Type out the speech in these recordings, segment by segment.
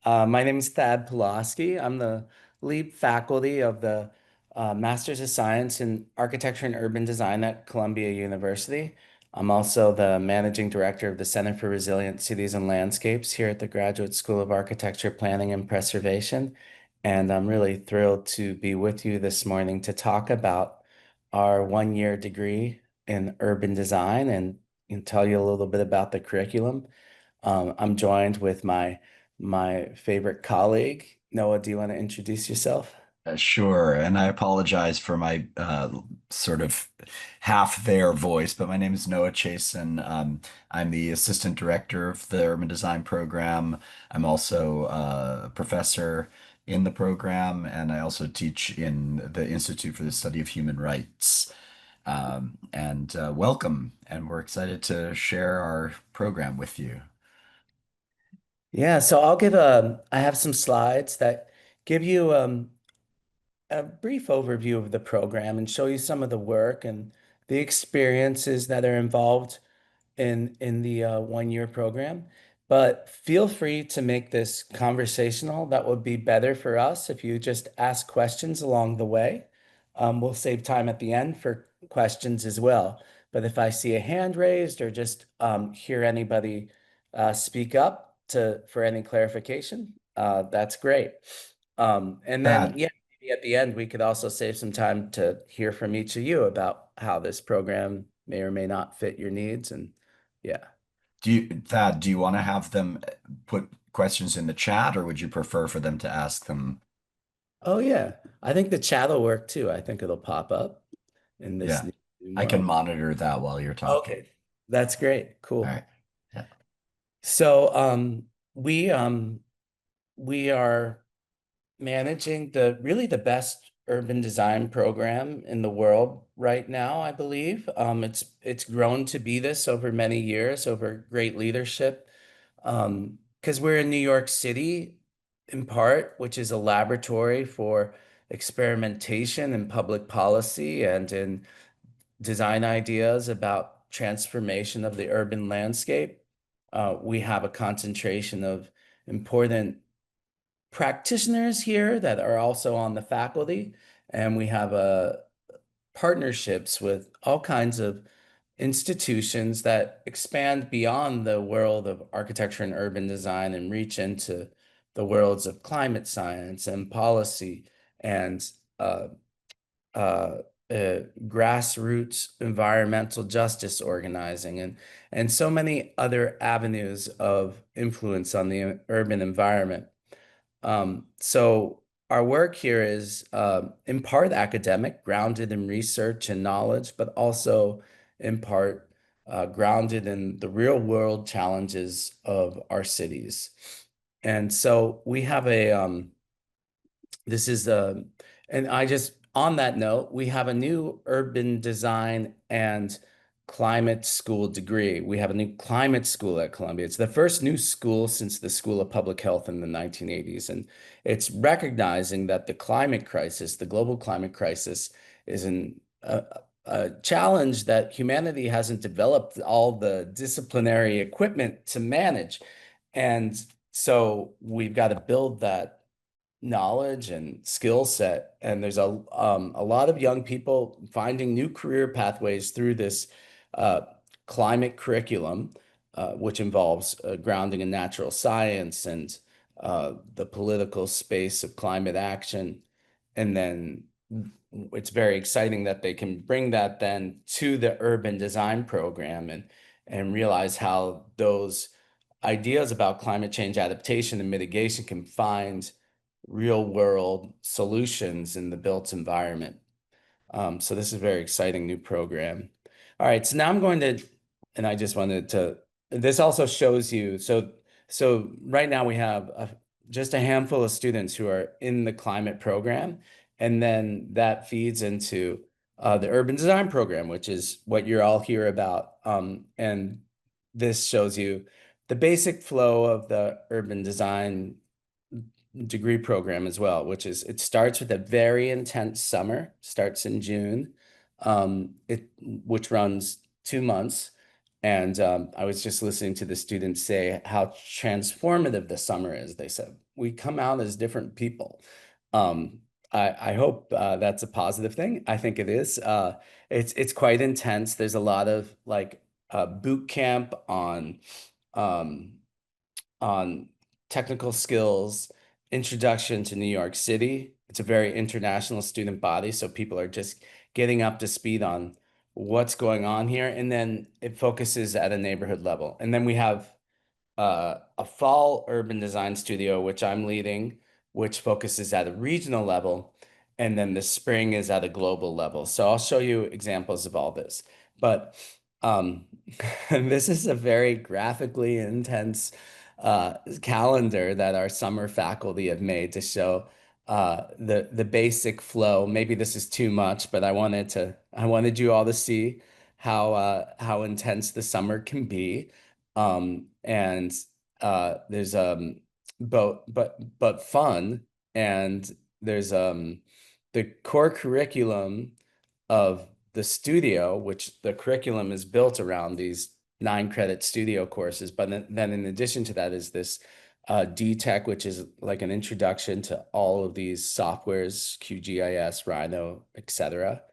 My name is Thad Pulaski. I'm the lead faculty of the Masters of Science in Architecture and Urban Design at Columbia University. I'm also the managing director of the Center for Resilient Cities and Landscapes here at the Graduate School of Architecture, Planning, and Preservation. And I'm really thrilled to be with you this morning to talk about our one-year degree in urban design and tell you a little bit about the curriculum. I'm joined with my favorite colleague. Noah, do you want to introduce yourself? Sure, and I apologize for my sort of half there voice, but my name is Noah Chasen. I'm the assistant director of the urban design program. I'm also a professor in the program, and I also teach in the Institute for the Study of Human Rights. And welcome, and we're excited to share our program with you. Yeah, so I have some slides that give you a brief overview of the program and show you some of the work and the experiences that are involved in the one-year program. But feel free to make this conversational. That would be better for us if you just ask questions along the way. We'll save time at the end for questions as well. But if I see a hand raised or just hear anybody speak up for any clarification, that's great. And then, That yeah, maybe at the end, we could also save some time to hear from each of you about how this program may or may not fit your needs. And yeah. Thad, do you want to have them put questions in the chat, or would you prefer for them to ask them? Oh, yeah. I think the chat will work too. I think it'll pop up in this Yeah, new Zoom I can world. monitor that while you're talking. Okay. That's great. All Cool. right. Yeah. So we we are managing the best urban design program in the world right now, I believe. It's grown to be this over many years, over great leadership. Because we're in New York City in part, which is a laboratory for experimentation in public policy and in design ideas about transformation of the urban landscape. We have a concentration of important practitioners here that are also on the faculty, and we have partnerships with all kinds of institutions that expand beyond the world of architecture and urban design and reach into the worlds of climate science and policy and uh, uh, grassroots environmental justice organizing and so many other avenues of influence on the urban environment. So our work here is in part academic, grounded in research and knowledge, but also in part grounded in the real world challenges of our cities. And so we have this is and I just, on that note, we have a new urban design and climate school degree. We have a new climate school at Columbia. It's the first new school since the School of Public Health in the 1980s. And it's recognizing that the climate crisis, the global climate crisis, is a challenge that humanity hasn't developed all the disciplinary equipment to manage. And so we've got to build that knowledge and skill set. And there's a lot of young people finding new career pathways through this uh, climate curriculum, which involves grounding in natural science and the political space of climate action. And then it's very exciting that they can bring that then to the urban design program and realize how those ideas about climate change adaptation and mitigation can find real world solutions in the built environment. So this is a very exciting new program. All right, so now I'm going to, and I just wanted to, this also shows you, so right now we have just a handful of students who are in the climate program, and then that feeds into the urban design program, which is what you're all here about. And this shows you the basic flow of the urban design degree program as well, which is it starts with a very intense summer, starts in June, which runs 2 months. And I was just listening to the students say how transformative the summer is. They said, we come out as different people. Um, I hope that's a positive thing. I think it is. It's quite intense. There's a lot of like boot camp um, on technical skills, introduction to New York City. It's a very international student body, so people are just getting up to speed on what's going on here. And then it focuses at a neighborhood level. And then we have a fall urban design studio, which I'm leading, which focuses at a regional level. And then the spring is at a global level. So I'll show you examples of all this. But um, this is a very graphically intense calendar that our summer faculty have made to show the basic flow. Maybe this is too much, but I wanted you all to see how intense the summer can be. And there's but fun, and there's the core curriculum of the studio, which the curriculum is built around these 9 credit studio courses. But then in addition to that is this D-Tech, which is like an introduction to all of these softwares, QGIS, Rhino, etc.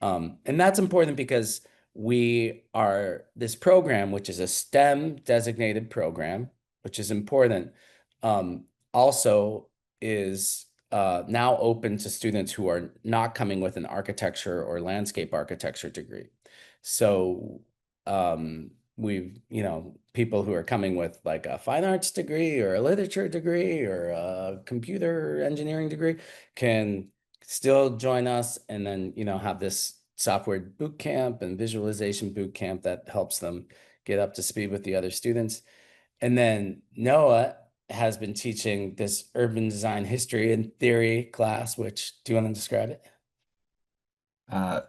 And that's important because we are this program, which is a STEM designated program, which is important, also is now open to students who are not coming with an architecture or landscape architecture degree. So people who are coming with like a fine arts degree or a literature degree or a computer engineering degree can still join us, and then, have this software boot camp and visualization boot camp that helps them get up to speed with the other students. And then Noah has been teaching this urban design history and theory class, which, do you want to describe it?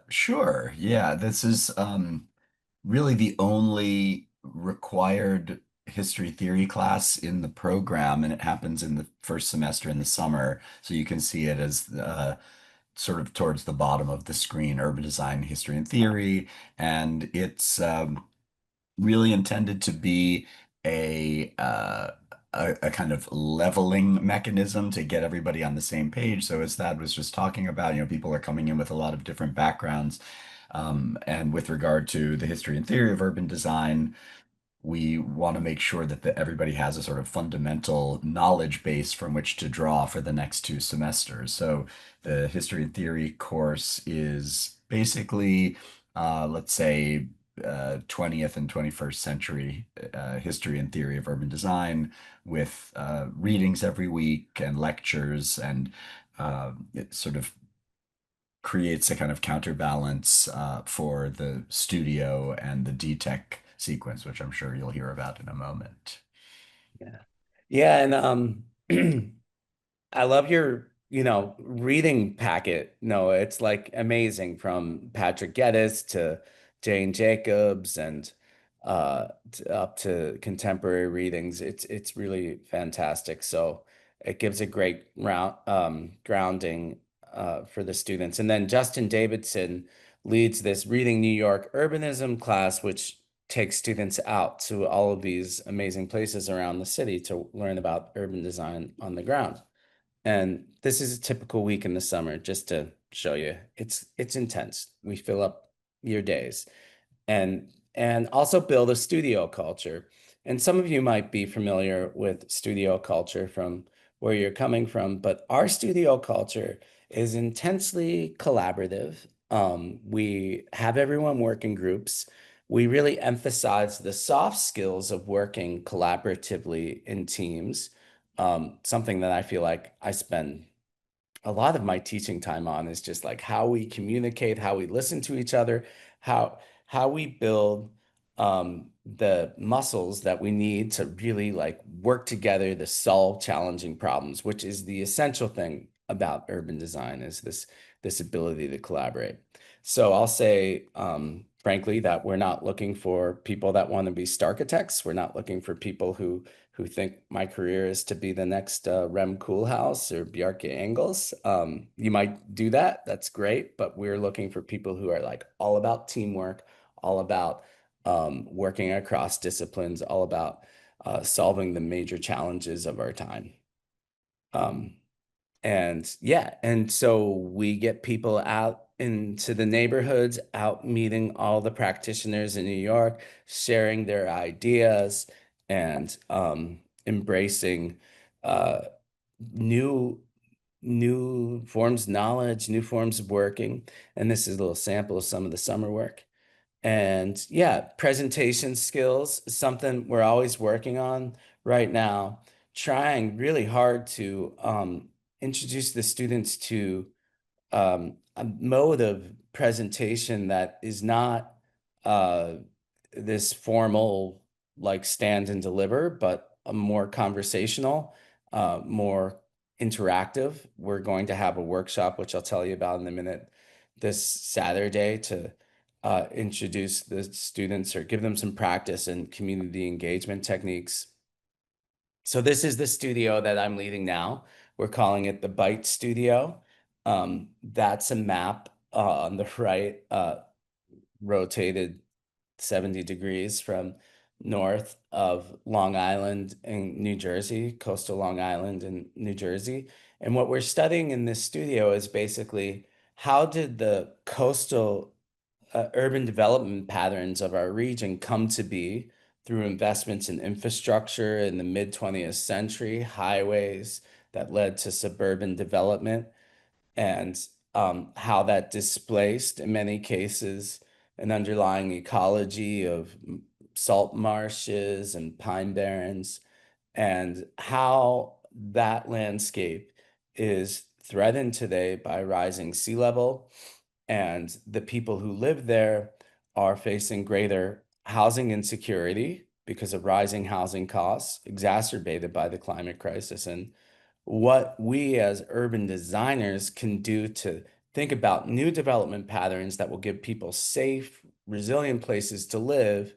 Sure. Yeah, this is really the only required history theory class in the program, and it happens in the first semester in the summer. So you can see it as sort of towards the bottom of the screen, urban design, history, and theory. And it's really intended to be a, uh, a kind of leveling mechanism to get everybody on the same page. So as Thad was just talking about, people are coming in with a lot of different backgrounds. And with regard to the history and theory of urban design, we want to make sure that everybody has a sort of fundamental knowledge base from which to draw for the next 2 semesters. So the history and theory course is basically, let's say, 20th and 21st century history and theory of urban design with readings every week and lectures, and it sort of creates a kind of counterbalance for the studio and the D-Tech sequence, which I'm sure you'll hear about in a moment. Yeah. Yeah, and I love your, reading packet. No, it's like amazing, from Patrick Geddes to Jane Jacobs and up to contemporary readings. It's really fantastic. So it gives a great grounding for the students. And then Justin Davidson leads this Reading New York Urbanism class, which takes students out to all of these amazing places around the city to learn about urban design on the ground. And this is a typical week in the summer, just to show you. It's intense. We fill up your days, and also build a studio culture. And some of you might be familiar with studio culture from where you're coming from, but our studio culture is intensely collaborative. We have everyone work in groups. We really emphasize the soft skills of working collaboratively in teams, something that I feel like I spend a lot of my teaching time on is just like how we communicate, how we listen to each other, how how we build the muscles that we need to really like work together to solve challenging problems, which is the essential thing about urban design, is this ability to collaborate. So I'll say, frankly, that we're not looking for people that want to be starchitects. We're not looking for people who think my career is to be the next Rem Koolhaas or Bjarke Ingels. You might do that. That's great. But we're looking for people who are like all about teamwork, all about working across disciplines, all about solving the major challenges of our time. Um, and yeah, and so we get people out into the neighborhoods, out meeting all the practitioners in New York, sharing their ideas and embracing uh, new new forms of knowledge, new forms of working. And this is a little sample of some of the summer work. And yeah, presentation skills is something we're always working on right now, trying really hard to introduce the students to a mode of presentation that is not uh, this formal, like stand and deliver, but a more conversational, more interactive. We're going to have a workshop, which I'll tell you about in a minute, this Saturday to introduce the students or give them some practice in community engagement techniques. So this is the studio that I'm leading now. We're calling it the Bite Studio. That's a map on the right, rotated 70 degrees from north of Long Island in New Jersey, coastal Long Island in New Jersey. And what we're studying in this studio is basically how did the coastal urban development patterns of our region come to be through investments in infrastructure in the mid 20th century, highways that led to suburban development, and how that displaced, in many cases, an underlying ecology of salt marshes and pine barrens, and how that landscape is threatened today by rising sea level, and the people who live there are facing greater housing insecurity because of rising housing costs, exacerbated by the climate crisis. And what we as urban designers can do to think about new development patterns that will give people safe, resilient places to live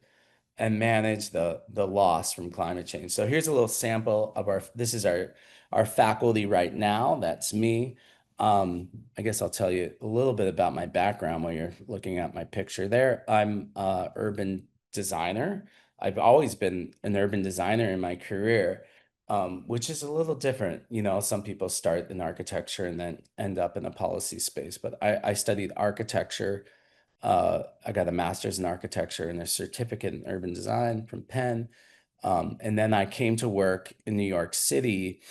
and manage the loss from climate change. So here's a little sample of this is our faculty right now. That's me. I guess I'll tell you a little bit about my background while you're looking at my picture there. I'm a urban designer. I've always been an urban designer in my career, which is a little different. You know, some people start in architecture and then end up in a policy space, but I studied architecture. I got a master's in architecture and a certificate in urban design from Penn. And then I came to work in New York City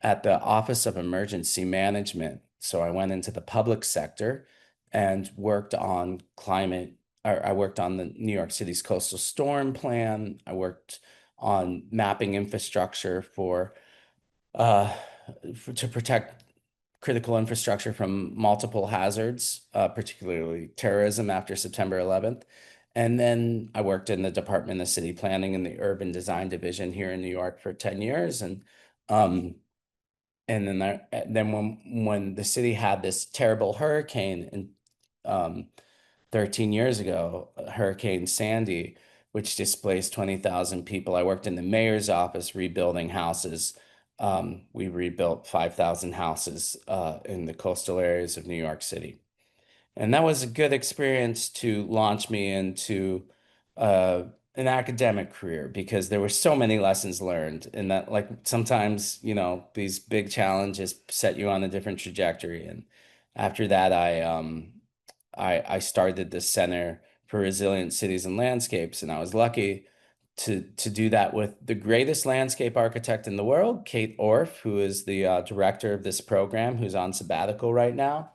at the Office of Emergency Management. So I went into the public sector and worked on climate, or I worked on the New York City's coastal storm plan. I worked on mapping infrastructure uh, to protect critical infrastructure from multiple hazards, particularly terrorism after September 11th. And then I worked in the Department of City Planning in the Urban Design Division here in New York for 10 years. Um, and then when the city had this terrible hurricane in 13 years ago, Hurricane Sandy, which displaced 20,000 people. I worked in the mayor's office rebuilding houses. We rebuilt 5,000 houses in the coastal areas of New York City. And that was a good experience to launch me into uh, an academic career because there were so many lessons learned. And that, like, sometimes, you know, these big challenges set you on a different trajectory. And after that, I started the Center for Resilient Cities and Landscapes, and I was lucky to do that with the greatest landscape architect in the world, Kate Orff, who is the director of this program, who's on sabbatical right now.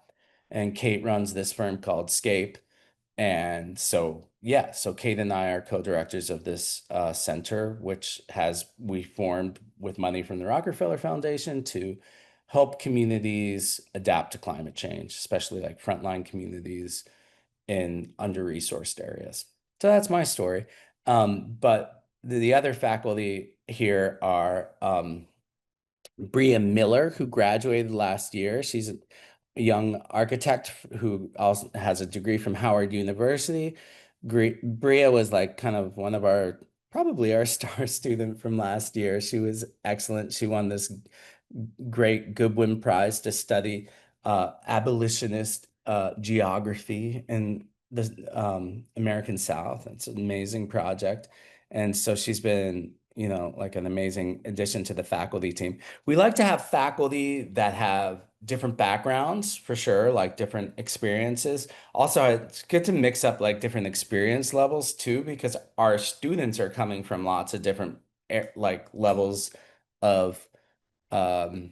And Kate runs this firm called Scape. And so, yeah, so Kate and I are co-directors of this center, which we formed with money from the Rockefeller Foundation to help communities adapt to climate change, especially like frontline communities in under-resourced areas. So that's my story. But the other faculty here are Bria Miller, who graduated last year. She's a young architect who also has a degree from Howard University. Bria was like kind of one of probably our star student from last year. She was excellent. She won this great Goodwin Prize to study abolitionist geography in the American South. It's an amazing project. And so she's been, like an amazing addition to the faculty team. We like to have faculty that have different backgrounds for sure, like different experiences. Also, it's good to mix up like different experience levels too, because our students are coming from lots of different like of um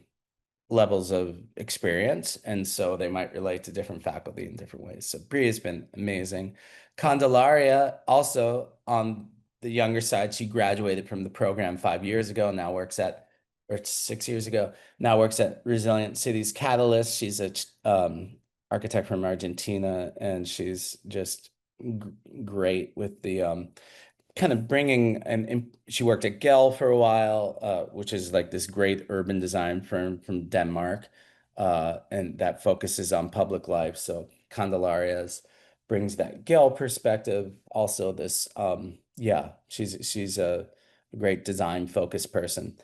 levels of experience, and so they might relate to different faculty in different ways. So Bree has been amazing. Candelaria, also on the younger side, she graduated from the program 5 years ago, now works at, or 6 years ago, now works at Resilient Cities Catalyst. She's a architect from Argentina, and she's just great with the kind of bringing and she worked at Gell for a while, which is like this great urban design firm from Denmark, and that focuses on public life. So Candelarias brings that Gell perspective. Also, this, yeah, she's a great design focused person.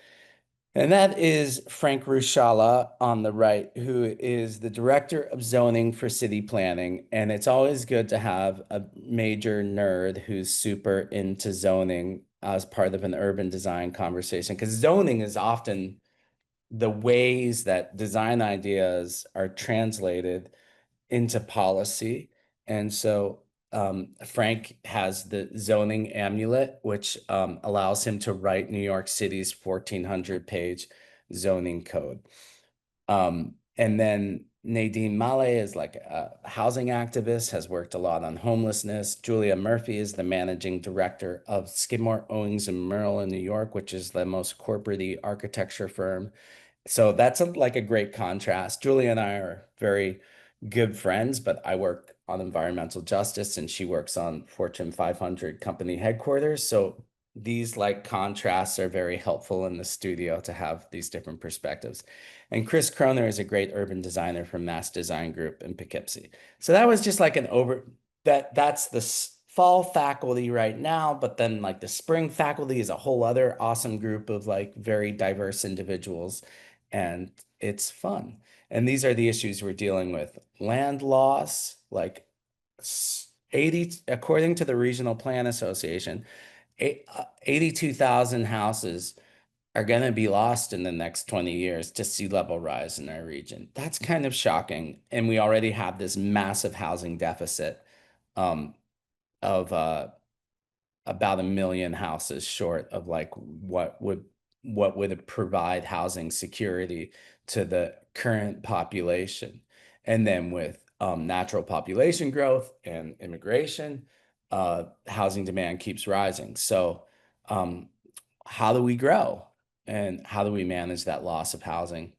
And that is Frank Rushala on the right, who is the director of zoning for city planning. And it's always good to have a major nerd who's super into zoning as part of an urban design conversation, because zoning is often the ways that design ideas are translated into policy. And so Frank has the zoning amulet, which allows him to write New York City's 1,400-page zoning code. And then Nadine Male is like a housing activist, has worked a lot on homelessness. Julia Murphy is the managing director of Skidmore, Owings and Merrill in New York, which is the most corporate architecture firm. So that's like a great contrast. Julia and I are very good friends, but I work on environmental justice and she works on Fortune 500 company headquarters. So these like contrasts are very helpful in the studio to have these different perspectives. And Chris Kroner is a great urban designer from Mass Design Group in Poughkeepsie. So that was just like an over that's the fall faculty right now, but then like the spring faculty is a whole other awesome group of like very diverse individuals, and it's fun. And these are the issues we're dealing with. Land loss, like 80, according to the Regional Plan Association, 82,000 houses are going to be lost in the next 20 years to sea level rise in our region. That's kind of shocking. And we already have this massive housing deficit um, of about 1 million houses short of like what would provide housing security to the current population. And then with natural population growth and immigration, housing demand keeps rising. So um, how do we grow and how do we manage that loss of housing?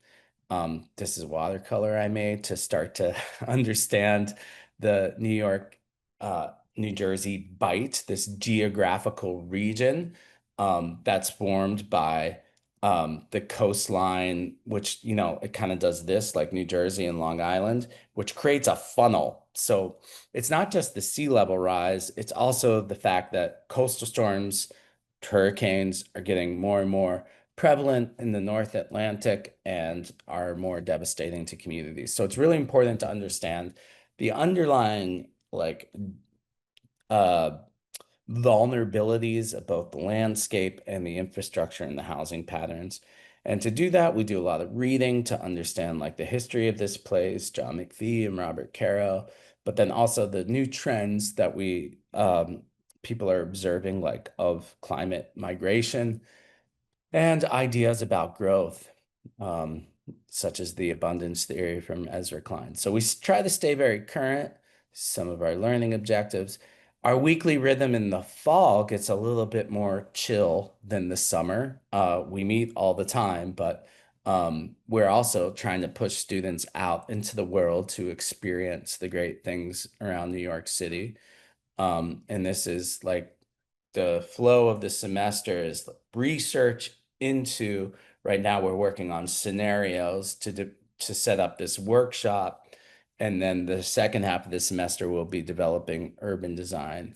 This is watercolor I made to start to understand the New York, New Jersey bight, this geographical region that's formed by the coastline, which, it kind of does this like New Jersey and Long Island, which creates a funnel. So it's not just the sea level rise, it's also the fact that coastal storms, hurricanes are getting more and more prevalent in the North Atlantic and are more devastating to communities. So it's really important to understand the underlying like uh, vulnerabilities of both the landscape and the infrastructure and the housing patterns. And to do that, we do a lot of reading to understand like the history of this place, John McPhee and Robert Caro, but then also the new trends that people are observing, like of climate migration and ideas about growth, um, such as the abundance theory from Ezra Klein. So we try to stay very current, some of our learning objectives. Our weekly rhythm in the fall gets a little bit more chill than the summer. We meet all the time, but we're also trying to push students out into the world to experience the great things around New York City. And this is like the flow of the semester is research into, right now we're working on scenarios to set up this workshop. And then the second half of the semester will be developing urban design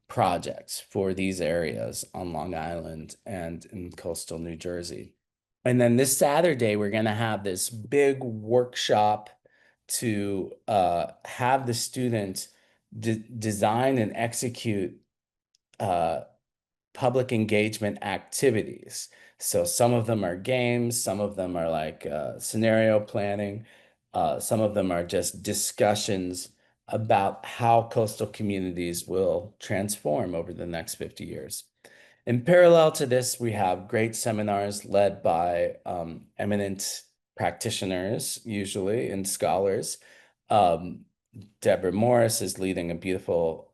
projects for these areas on Long Island and in coastal New Jersey. And then this Saturday, we're going to have this big workshop to have the students design and execute uh, public engagement activities. So some of them are games, some of them are like scenario planning, some of them are just discussions about how coastal communities will transform over the next 50 years. In parallel to this, we have great seminars led by eminent practitioners, usually, and scholars. Um, Deborah Morris is leading a beautiful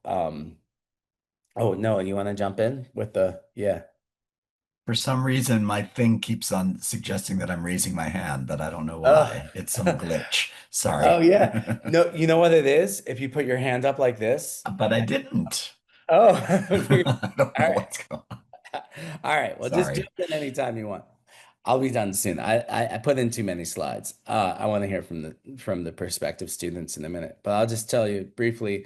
oh, no, you want to jump in with yeah. For some reason, my thing keeps on suggesting that I'm raising my hand, but I don't know Oh, why. It's some glitch. Sorry. oh yeah. No, you know what it is? If you put your hand up like this. But I didn't. Oh, weird. I don't All know right. what's going on. All right. Well, just jump Sorry. in anytime you want. I'll be done soon. I put in too many slides. I want to hear from the prospective students in a minute, but I'll just tell you briefly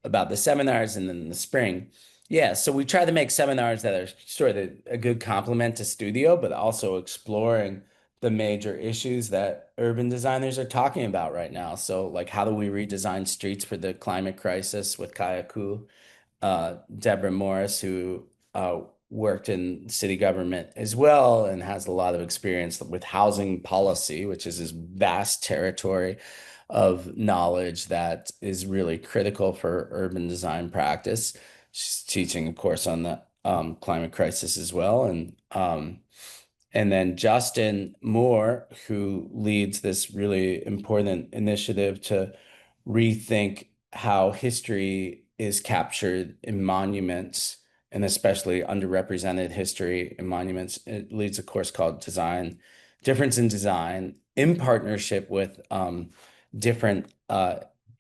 about the seminars and then the spring. Yeah, so we try to make seminars that are sort of a good complement to studio, but also exploring the major issues that urban designers are talking about right now. So, like, how do we redesign streets for the climate crisis with Kayaku? Deborah Morris, who worked in city government as well and has a lot of experience with housing policy, which is this vast territory of knowledge that is really critical for urban design practice. She's teaching, of course, on the climate crisis as well. And then Justin Moore, who leads this really important initiative to rethink how history is captured in monuments, and especially underrepresented history in monuments. It leads a course called Design, Difference in Design, in partnership with different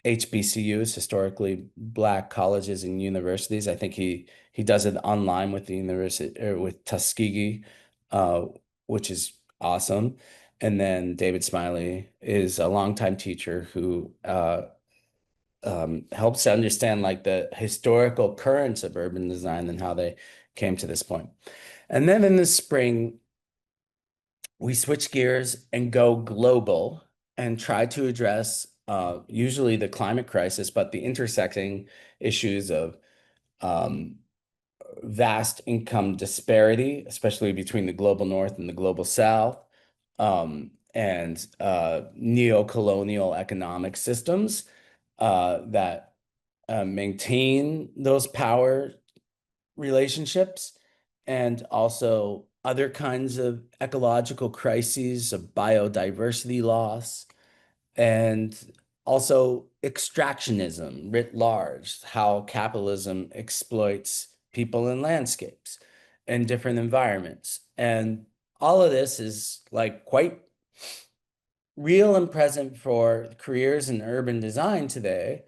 HBCUs, historically Black colleges and universities. I think he does it online with the university or with Tuskegee, uh, which is awesome. And then David Smiley is a longtime teacher who helps to understand like the historical currents of urban design and how they came to this point. And then in the spring, we switch gears and go global and try to address usually the climate crisis, but the intersecting issues of um, vast income disparity, especially between the global north and the global south, and neo-colonial economic systems that maintain those power relationships, and also other kinds of ecological crises of biodiversity loss, and also extractionism writ large, how capitalism exploits people and landscapes and different environments. And all of this is like quite real and present for careers in urban design today,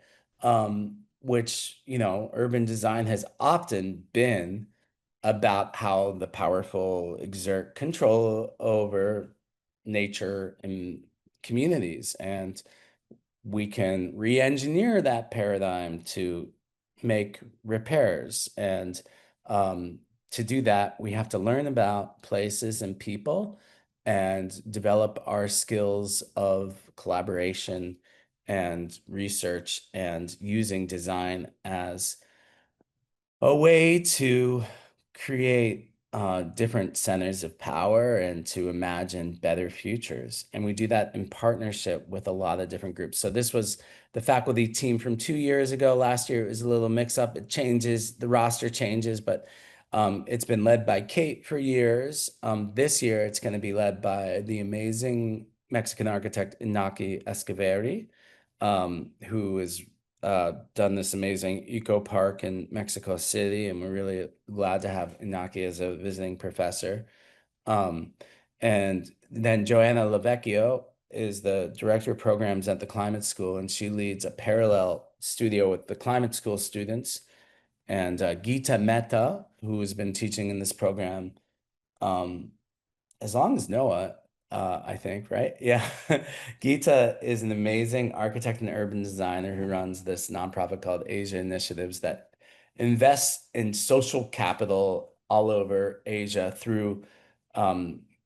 which, urban design has often been about how the powerful exert control over nature and communities. And we can re-engineer that paradigm to make repairs. And to do that, we have to learn about places and people and develop our skills of collaboration and research and using design as a way to create different centers of power and to imagine better futures. And we do that in partnership with a lot of different groups. So this was the faculty team from 2 years ago. Last year it was a little mix up. It changes, the roster changes, but it's been led by Kate for years. This year it's going to be led by the amazing Mexican architect Inaki Escaveri, who is done this amazing eco park in Mexico City, and we're really glad to have Inaki as a visiting professor. Um, and then Joanna Lavecchio is the director of programs at the Climate School, and she leads a parallel studio with the Climate School students. And Geeta Mehta, who has been teaching in this program um, as long as Noah, I think, right? Yeah. Geeta is an amazing architect and urban designer who runs this nonprofit called Asia Initiatives that invests in social capital all over Asia through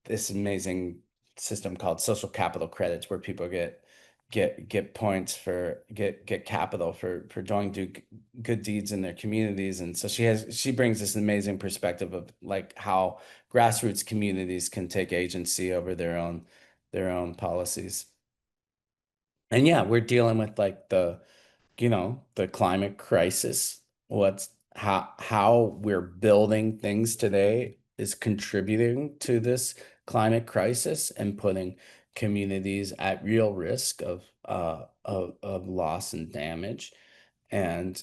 this amazing system called social capital credits, where people get get points for get capital for doing good deeds in their communities. And so she brings this amazing perspective of like how grassroots communities can take agency over their own policies. And yeah, we're dealing with like the climate crisis. What's how we're building things today is contributing to this climate crisis and putting communities at real risk of loss and damage. And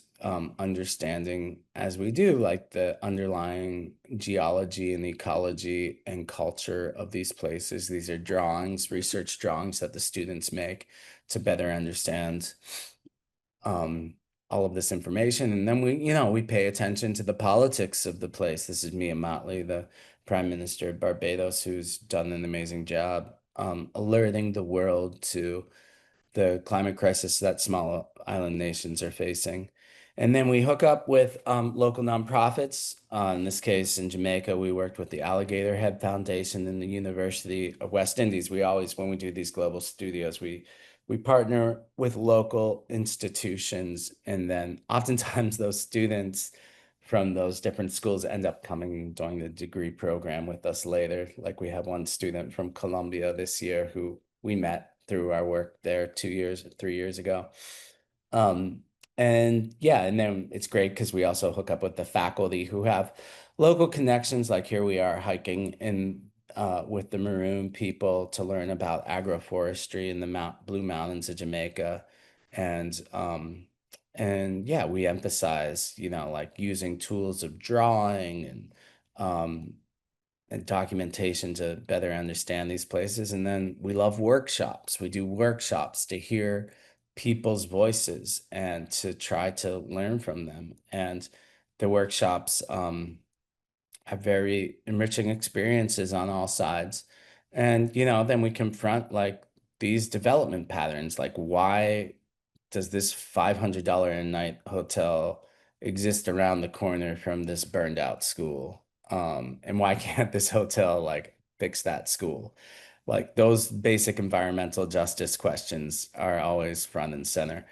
understanding as we do, like the underlying geology and ecology and culture of these places. These are drawings, research drawings that the students make to better understand um, all of this information. And then we pay attention to the politics of the place. This is Mia Mottley, the Prime Minister of Barbados, who's done an amazing job alerting the world to the climate crisis that small island nations are facing. And then we hook up with local nonprofits. In this case, in Jamaica, we worked with the Alligator Head Foundation and the University of West Indies. We always, when we do these global studios, we partner with local institutions, and then oftentimes those students from those different schools end up coming and doing the degree program with us later. Like we have one student from Colombia this year who we met through our work there 2 years, 3 years ago. Um, and yeah, and then it's great because we also hook up with the faculty who have local connections. Like here we are hiking in with the Maroon people to learn about agroforestry in the Blue Mountains of Jamaica. And yeah, we emphasize, like using tools of drawing um and documentation to better understand these places. And then we love workshops. We do workshops to hear people's voices and to try to learn from them. And the workshops have very enriching experiences on all sides. And, then we confront like these development patterns, like why does this $500 a night hotel exist around the corner from this burned out school? And why can't this hotel like fix that school? Like those basic environmental justice questions are always front and center.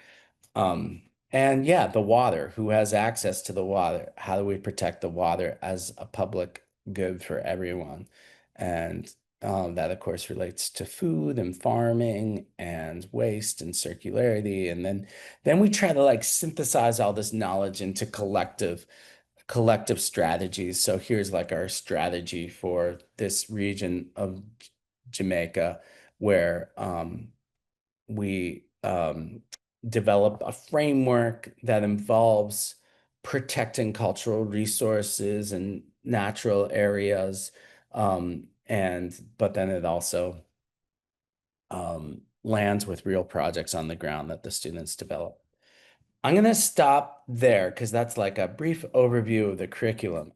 Um, and yeah, the water, who has access to the water? How do we protect the water as a public good for everyone? And that, of course, relates to food and farming and waste and circularity. And then we try to like synthesize all this knowledge into collective strategies. So here's like our strategy for this region of Jamaica, where we develop a framework that involves protecting cultural resources and natural areas. And but then it also lands with real projects on the ground that the students develop. I'm going to stop there because that's like a brief overview of the curriculum.